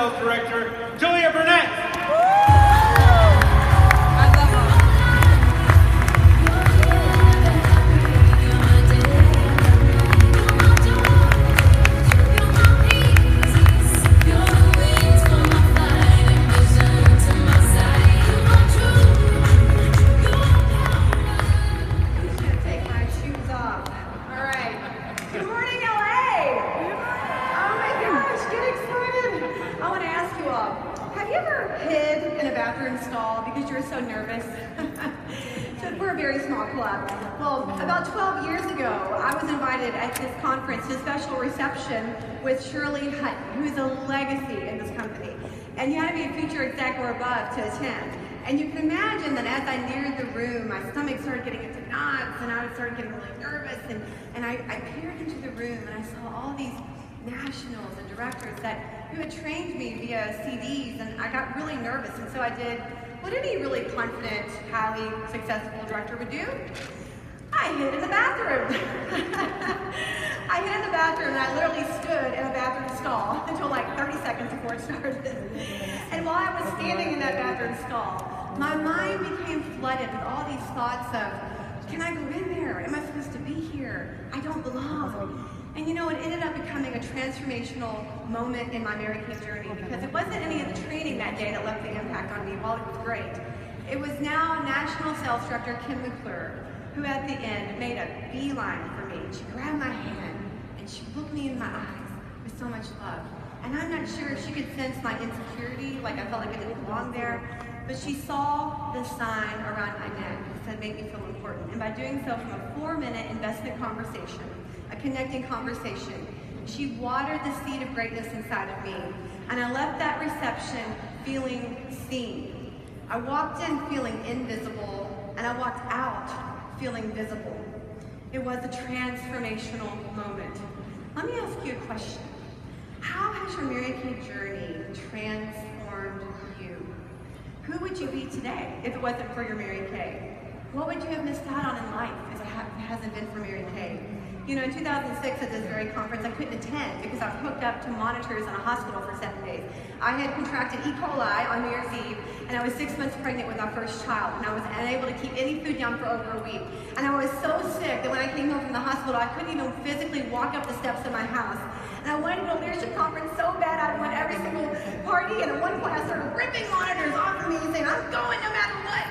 Sales Director, Julia Burnett. Stall because you were so nervous. So we're a very small club. Well, about 12 years ago, I was invited at this conference to a special reception with Shirley Hutton, who is a legacy in this company. And you had to be a future exec or above to attend. And you can imagine that as I neared the room, my stomach started getting into knots, and I started getting really nervous. And I peered into the room, and I saw all these nationals and directors who had trained me via CDs, and I got really nervous, and so I did what any really confident, highly successful director would do. I hid in the bathroom. I hid in the bathroom, and I literally stood in a bathroom stall until like 30 seconds before it started. And while I was standing in that bathroom stall, my mind became flooded with all these thoughts of, can I go in there? Am I supposed to be here? I don't belong. And you know, it ended up becoming a transformational moment in my Mary Kay journey because it wasn't any of the training that day that left the impact on me. While it was great, it was now National Sales Director Kim McClure who at the end made a beeline for me. She grabbed my hand and she looked me in my eyes with so much love. And I'm not sure if she could sense my insecurity, like I felt like I didn't belong there, but she saw the sign around my neck that said, make me feel important. And by doing so, from a 4-minute investment conversation, a connecting conversation, she watered the seed of greatness inside of me. And I left that reception feeling seen. I walked in feeling invisible, and I walked out feeling visible. It was a transformational moment. Let me ask you a question. How has your Mary Kay journey transformed you? Who would you be today if it wasn't for your Mary Kay? What would you have missed out on in life if it hasn't been for Mary Kay? You know, in 2006 at this very conference, I couldn't attend because I was hooked up to monitors in a hospital for 7 days. I had contracted E. coli on New Year's Eve, and I was 6 months pregnant with our first child, and I was unable to keep any food down for over a week. And I was so sick that when I came home from the hospital, I couldn't even physically walk up the steps of my house. And I wanted to go to a leadership conference so bad, I went every single party, and at one point I started ripping monitors off of me and saying, I'm going no matter what.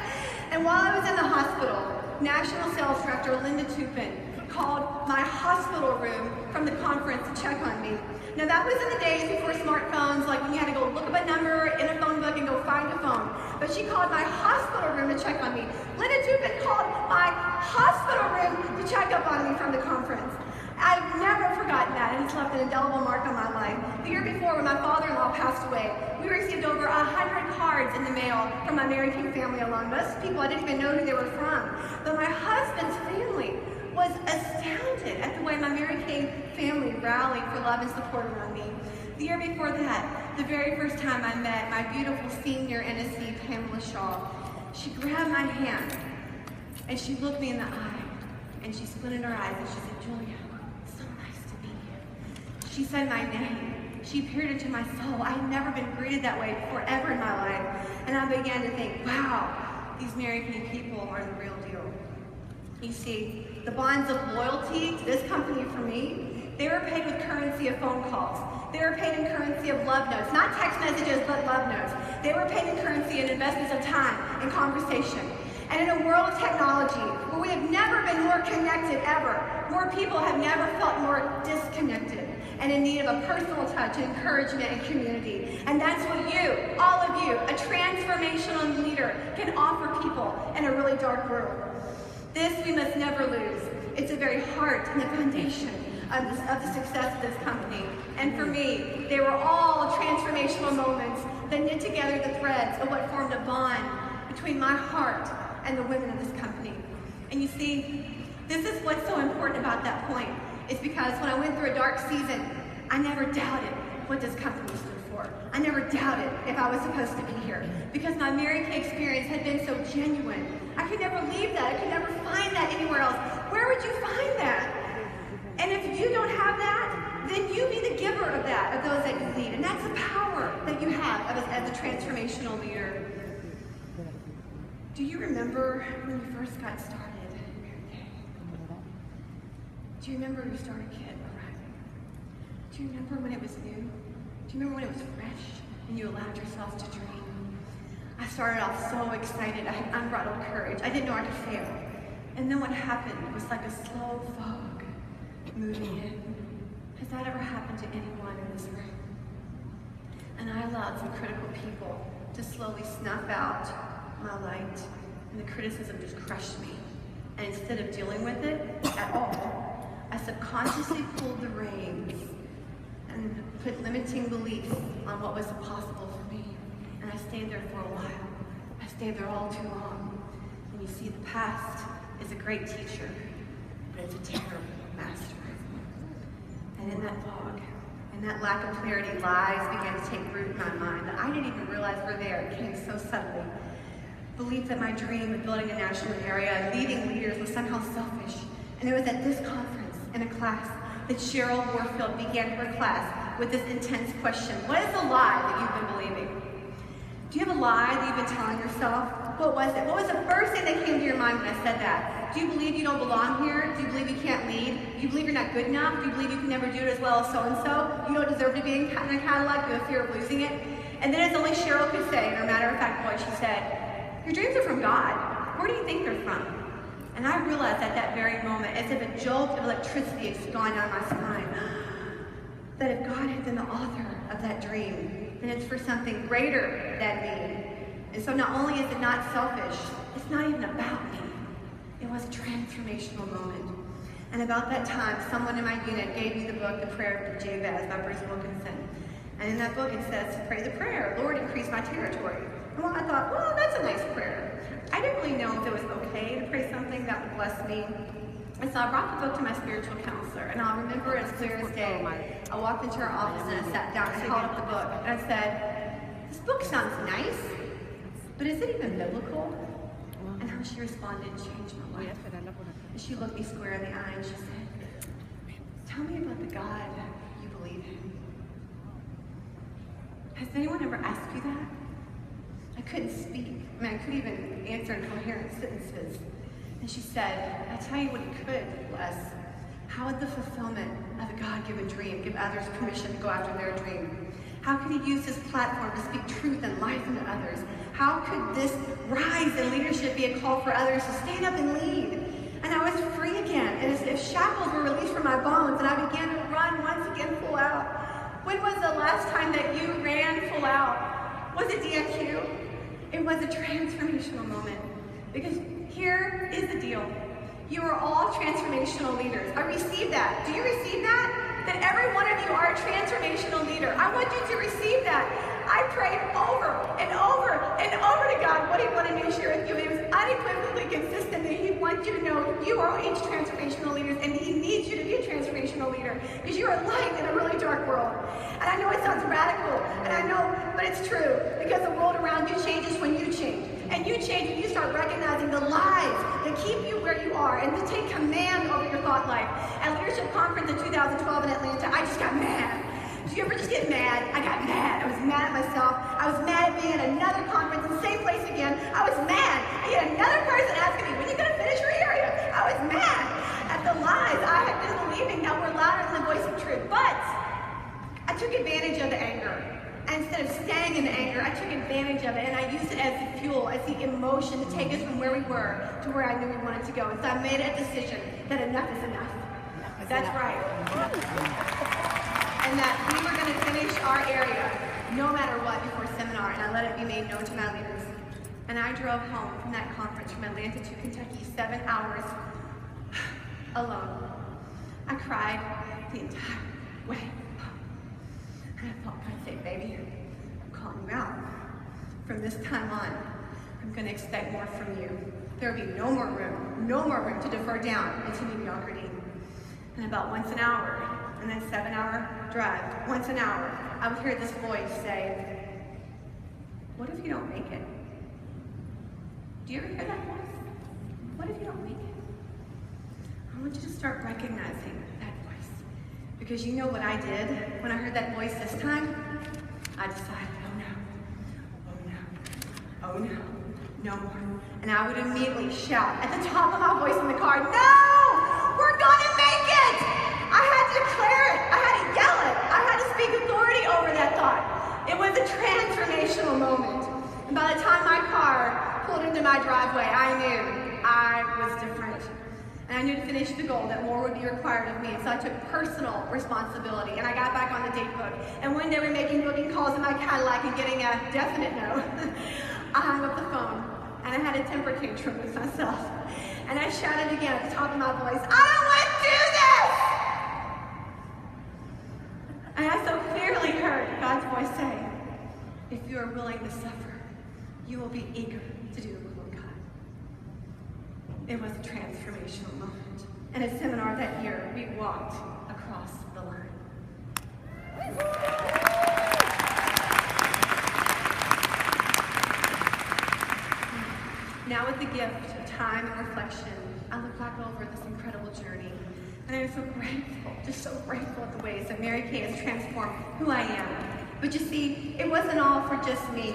And while I was in the hospital, National Sales Director Linda Tupin called my hospital room from the conference to check on me. Now that was in the days before smartphones, like when you had to go look up a number in a phone book and go find a phone. But she called my hospital room to check on me. Linda Tupin called my hospital room to check up on me from the conference. I've never forgotten that, and it's left an indelible mark on my life. The year before, when my father-in-law passed away, we received over 100 cards in the mail from my Mary Kay family alone. Most people, I didn't even know who they were from. But my husband's family was astounded at the way my Mary Kay family rallied for love and support around me. The year before that, the very first time I met my beautiful senior NFC, Pamela Shaw, she grabbed my hand and she looked me in the eye and she squinted her eyes and she said, Julia, so nice to meet you. She said my name. She peered into my soul. I had never been greeted that way before ever in my life. And I began to think, wow, these Mary Kay people are the real deal. You see, the bonds of loyalty to this company for me, they were paid with currency of phone calls. They were paid in currency of love notes, not text messages, but love notes. They were paid in currency and investments of time and conversation. And in a world of technology, where we have never been more connected ever, more people have never felt more disconnected and in need of a personal touch and encouragement and community. And that's what you, all of you, a transformational leader, can offer people in a really dark world. This we must never lose. It's the very heart and the foundation of the success of this company. And for me, they were all transformational moments that knit together the threads of what formed a bond between my heart and the women of this company. And you see, this is what's so important about that point, is because when I went through a dark season, I never doubted what this company stood for. I never doubted if I was supposed to be here, because my Mary Kay experience had been so genuine. I could never leave that. I could never find that anywhere else. Where would you find that? And if you don't have that, then you be the giver of that, of those that you lead. And that's the power power that you have as a transformational leader. Do you remember when you first got started? Do you remember your starter kit arriving? Do you remember when it was new? Do you remember when it was fresh and you allowed yourself to dream? I started off so excited. I had unbridled courage. I didn't know I could fail. And then what happened was like a slow fog moving in. Has that ever happened to anyone in this room? And I allowed some critical people to slowly snuff out my light, and the criticism just crushed me. And instead of dealing with it at all, I subconsciously pulled the reins and put limiting beliefs on what was possible for me. And I stayed there for a while. I stayed there all too long. And you see, the past is a great teacher, but it's a terrible master. And in that fog, in that lack of clarity, lies began to take root in my mind that I didn't even realize were there. It came so subtly. Belief that my dream of building a national area and leading leaders was somehow selfish. And it was at this conference, in a class, that Cheryl Warfield began her class with this intense question. What is the lie that you've been believing? Do you have a lie that you've been telling yourself? What was it? What was the first thing that came to your mind when I said that? Do you believe you don't belong here? Do you believe you can't lead? Do you believe you're not good enough? Do you believe you can never do it as well as so-and-so? You don't deserve to be in a Cadillac. You have fear of losing it? And then as only Cheryl could say, in her matter-of-fact voice, she said, your dreams are from God. Where do you think they're from? And I realized at that very moment, as if a jolt of electricity had gone down my spine, that if God had been the author of that dream, then it's for something greater than me. And so not only is it not selfish, it's not even about me. It was a transformational moment. And about that time, someone in my unit gave me the book, The Prayer of Jabez by Bruce Wilkinson. And in that book it says to pray the prayer, Lord, increase my territory. And I thought, well, that's a nice prayer. I didn't really know if it was okay to pray something that would bless me. And so I brought the book to my spiritual counselor, and I'll remember it as clear as day. I walked into her office and I sat down and held up the book, and I said, this book sounds nice, but is it even biblical? And how she responded changed my life. And she looked me square in the eye and she said, tell me about the God you believe in. Has anyone ever asked you that? I couldn't speak. I couldn't even answer in coherent sentences. And she said, I tell you what he could, Les. How would the fulfillment of a God-given dream give others permission to go after their dream? How could he use his platform to speak truth and life into others? How could this rise in leadership be a call for others to stand up and lead? And I was free again, and as if shackles were released from my bones, and I began to run once again full out. When was the last time that you ran full out? Was it DMQ? It was a transformational moment. Because here is the deal. You are all transformational leaders. I received that. Do you receive that? That every one of you are a transformational leader. I want you to receive that. I prayed over and over and over to God what he wanted me to share with you. And it was unequivocally consistent that he wants you to know you are each transformational leaders, and he needs you to be a transformational leader because you are light in a really dark world. And I know it sounds radical, and I know, but it's true because the world around you changes when you change. And you change when you start recognizing the lies that keep you where you are and to take command over your thought life. At Leadership Conference in 2012 in Atlanta, I just got mad. Do you ever just get mad? I got mad. I was mad at myself. I was mad at being at another conference in the same place again. I was mad. I had another person asking me, when are you going to finish your area? I was mad at the lies I had been believing that were louder than the voice of truth. But I took advantage of the anger. And instead of staying in the anger, I took advantage of it and I used it as the fuel, as the emotion to take us from where we were to where I knew we wanted to go. And so I made a decision that enough is enough. That's right. And that we were going to finish our area no matter what before seminar, and I let it be made known to my leaders. And I drove home from that conference from Atlanta to Kentucky 7 hours alone. I cried the entire way. And I felt God say, baby, I'm calling you out. From this time on, I'm going to expect more from you. There will be no more room to defer down into mediocrity. And about once an hour, and then 7-hour drive, once an hour, I would hear this voice say, what if you don't make it? Do you ever hear that voice? What if you don't make it? I want you to start recognizing that voice. Because you know what I did when I heard that voice this time? I decided oh no more. And I would immediately shout at the top of my voice in the car, no, we're gonna make it! I had to declare it, I had to yell it, I had to speak authority over that thought. It was a transformational moment. And by the time my car pulled into my driveway, I knew I was different. And I knew to finish the goal that more would be required of me. So I took personal responsibility and I got back on the date book. And one day we're making booking calls in my Cadillac and getting a definite no. I hung up the phone and I had a temper tantrum with myself. And I shouted again at the top of my voice, I don't want to do this! And I so clearly heard God's voice say, if you are willing to suffer, you will be eager to do the will of God. It was a transformational moment. In a seminar that year, we walked across the line. Now with the gift of time and reflection, I look back over this incredible journey, and I'm so grateful, just so grateful at the ways that Mary Kay has transformed who I am. But you see, it wasn't all for just me.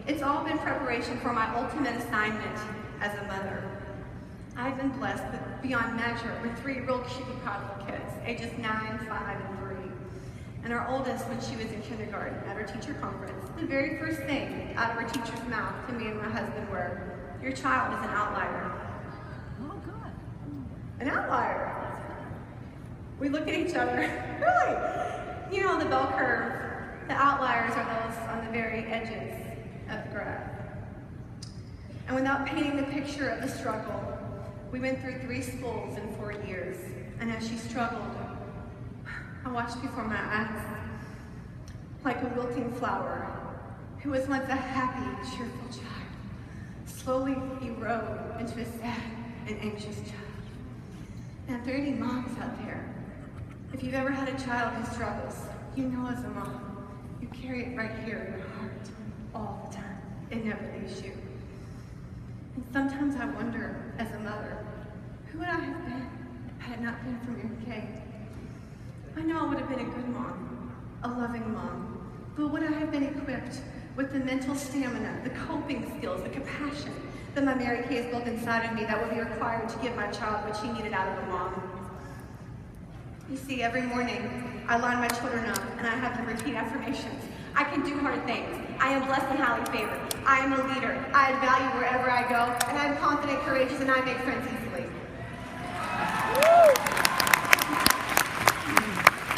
It's all been preparation for my ultimate assignment as a mother. I've been blessed beyond measure with 3 real cute, prodigal kids, ages 9, 5, and 3. And our oldest, when she was in kindergarten at our teacher conference, the very first thing out of her teacher's mouth to me and my husband were, your child is an outlier. Oh, God. An outlier. We look at each other, really? You know, on the bell curve, the outliers are those on the very edges of the graph. And without painting the picture of the struggle, we went through 3 schools in 4 years. And as she struggled, I watched before my eyes like a wilting flower who was once a happy, cheerful child slowly erode into a sad and anxious child. Now, if there are any moms out there, if you've ever had a child who struggles, you know as a mom, you carry it right here in your heart all the time. It never leaves you. And sometimes I wonder, as a mother, who would I have been had it not been for Mary Kay? I know I would have been a good mom, a loving mom, but would I have been equipped with the mental stamina, the coping skills, the compassion that my Mary Kay has built inside of me that would be required to give my child what she needed out of a mom? You see, every morning, I line my children up and I have them repeat affirmations. I can do hard things. I am blessed and highly favored. I am a leader. I add value wherever I go, and I am confident, courageous, and I make friends easily.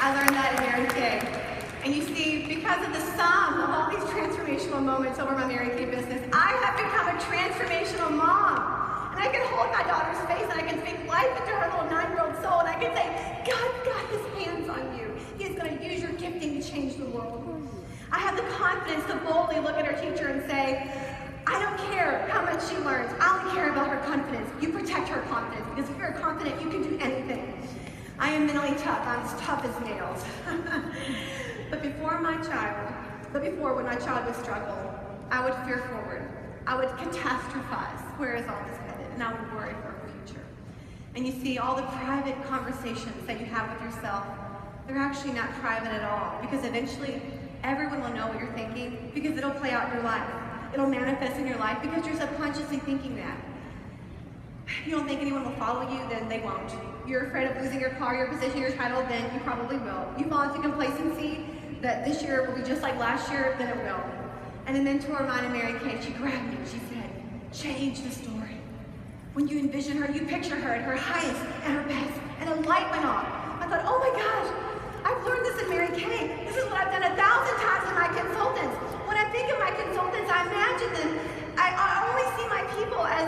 I learned that in Mary Kay. And you see, because of the sum of all these transformational moments over my Mary Kay business, I have become a transformational mom. And I can hold my daughter's face and I can speak life into her little 9-year-old soul, and I can say, God's got his hands on you. He's going to use your gifting to change the world. I have the confidence to boldly look at her teacher and say, I don't care how much she learns. I only care about her confidence. You protect her confidence, because if you're confident, you can do anything. I am mentally tough. I'm as tough as nails. But before when my child would struggle, I would fear forward. I would catastrophize. Where is all this headed? And I would worry for her future. And you see, all the private conversations that you have with yourself, they're actually not private at all, because eventually everyone will know what you're thinking, because it'll play out in your life. It'll manifest in your life because you're subconsciously thinking that. If you don't think anyone will follow you, then they won't. You're afraid of losing your car, your position, your title, then you probably will. You fall into complacency that this year will be just like last year, then it will. And a mentor of mine, Mary Kay, she grabbed me and she said, change the story. When you envision her, you picture her at her highest and her best, and a light went off. I thought, oh my gosh, I've learned this in Mary Kay. This is what I've done 1,000 times in my consultants. When I think of my consultants, I imagine them. I only see my people as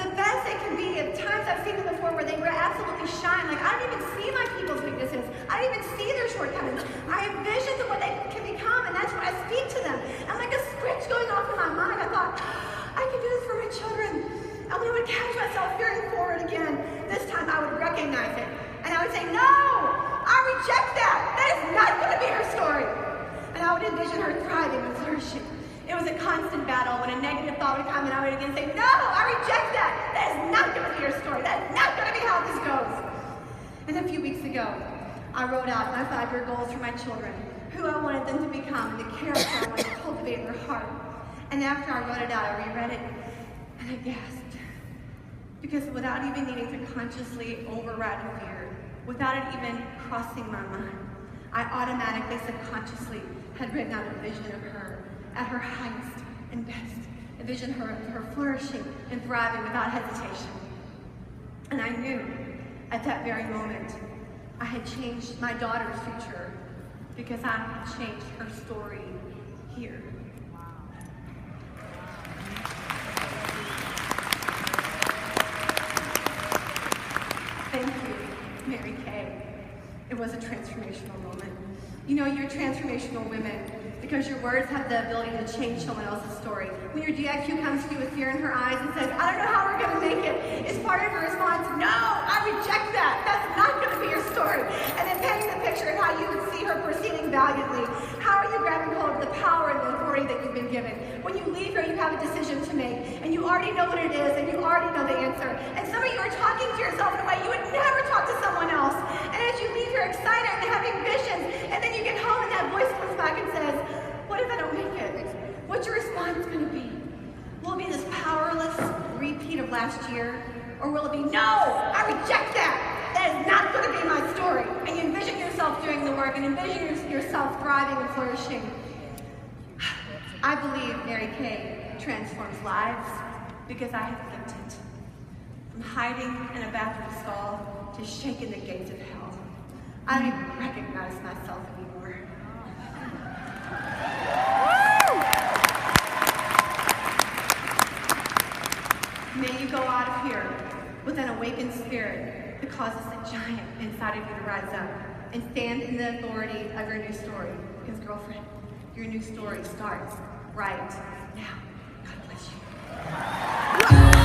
the best they can be. At times I've seen them before where they absolutely shine. Like, I don't even see my people's weaknesses. I don't even see their shortcomings. I have visions of what they can become, and that's what I speak to them. And like a switch going off in my mind, I thought, I can do this for my children. And when I would catch myself veering forward again, this time I would recognize it. And I would say, no, I reject that. That is not going to be her story. And I would envision her thriving and flourishing. It was a constant battle. When a negative thought would come, and I would again say, no, I reject that. That is not going to be your story. That is not going to be how this goes. And a few weeks ago, I wrote out my 5-year goals for my children, who I wanted them to become, and the character I wanted to cultivate in their heart. And after I wrote it out, I reread it, and I gasped. Because without even needing to consciously override fear, without it even crossing my mind, I automatically, subconsciously had written out a vision of her at her highest and best. A vision of her flourishing and thriving without hesitation. And I knew at that very moment I had changed my daughter's future because I had changed her story here. Thank you, Mary Kay. It was a transformational moment. You know, you're transformational women because your words have the ability to change someone else's story. When your DIQ comes to you with fear in her eyes and says, I don't know how we're going to make it, is part of your response, no, I reject that. That's not going to be your story. And then painting the picture of how you would see her proceeding valiantly. How are you grabbing hold of the power and the authority that you've been given? When you leave here, you have a decision to make, and you already know what it is, and you already know the answer. And some of you are talking to yourself in a way you would never talk to someone else. And as you leave here excited and having visions, and then you get home and that voice comes back and says, what if I don't make it? What's your response going to be? Will it be this powerless repeat of last year? Or will it be, no, I reject that. That is not going to be my story. And you envision yourself doing the work and envision yourself thriving and flourishing. I believe Mary Kay transforms lives because I have lived it. From hiding in a bathroom stall to shaking the gates of hell. I don't even recognize myself anymore. May you go out of here with an awakened spirit that causes a giant inside of you to rise up and stand in the authority of your new story. Because, girlfriend, your new story starts right now. God bless you.